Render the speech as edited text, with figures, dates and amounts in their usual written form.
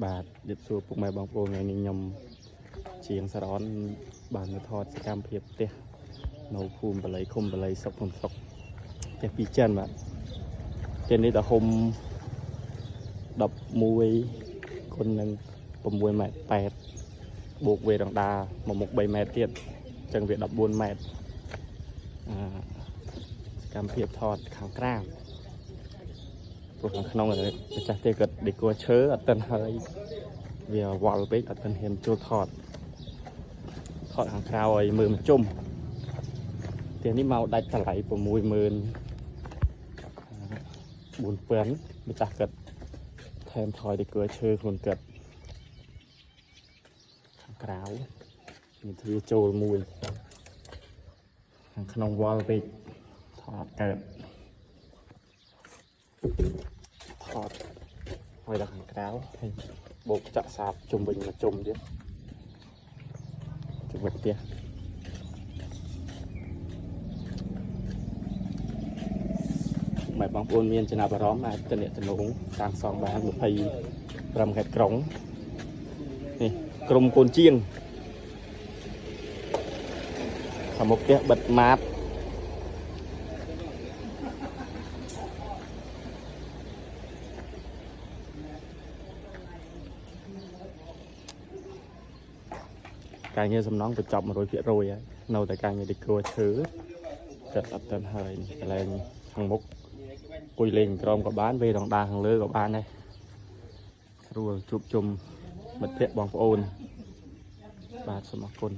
បាទជិតសួរពុកម៉ែបងប្អូនថ្ងៃនេះខ្ញុំជាងសារ៉នបានមកថតសកម្មភាពផ្ទះនៅភូមិបល័យឃុំបល័យស្រុកភ្នំស្រុកផ្ទះពីរចិនបាទផ្ទះនេះដល់ហុំ11គុណនឹង6.8 ម៉ែត្របូកវេរដដាមកមុខ3 ម៉ែត្រទៀតអញ្ចឹងវា14 ម៉ែត្រសកម្មភាពថតខាងក្រៅព្រោះខាងក្នុងម្ចាស់ទេគាត់ដេកគួរឈើអត់ទាន់ហើយវាវល់ពេកអត់ទាន់ហ៊ានចូលថតខាងក្រៅឲ្យមើលមកជុំផ្ទះនេះមកដាច់តម្លៃ64000ម្ចាស់គាត់ថែមថយដេកគួរឈើខ្លួនគាត់ខាងក្រៅមានទ្វារចូលមួយខាងក្នុងវល់ពេកថតកើតថតឲ្យដល់ខាងក្រៅហើយបូកចាក់សាបជុំវិញមកជុំទៀតជុំវិញផ្ទះម៉ែបងប្អូនមានចំណាប់អារម្មណ៍អាចតំណសាងសង់បាន25ខេត្តក្រុងនេះក្រុមកូនជាងខាងមុខផ្ទះបិទម៉ាតការងារសំណងបញ្ចប់ 100% ហើយនៅតែការងារដេកគួរឈើចិត្តអត់ទាន់ហើយកន្លែងខាងមុខអង្គុយលេងក្រោមក៏បានវេរដដាខាងលើក៏បានដែរស្រួលជួបជុំមិត្តភ័ក្តិបងប្អូនបាទសូមអរគុណ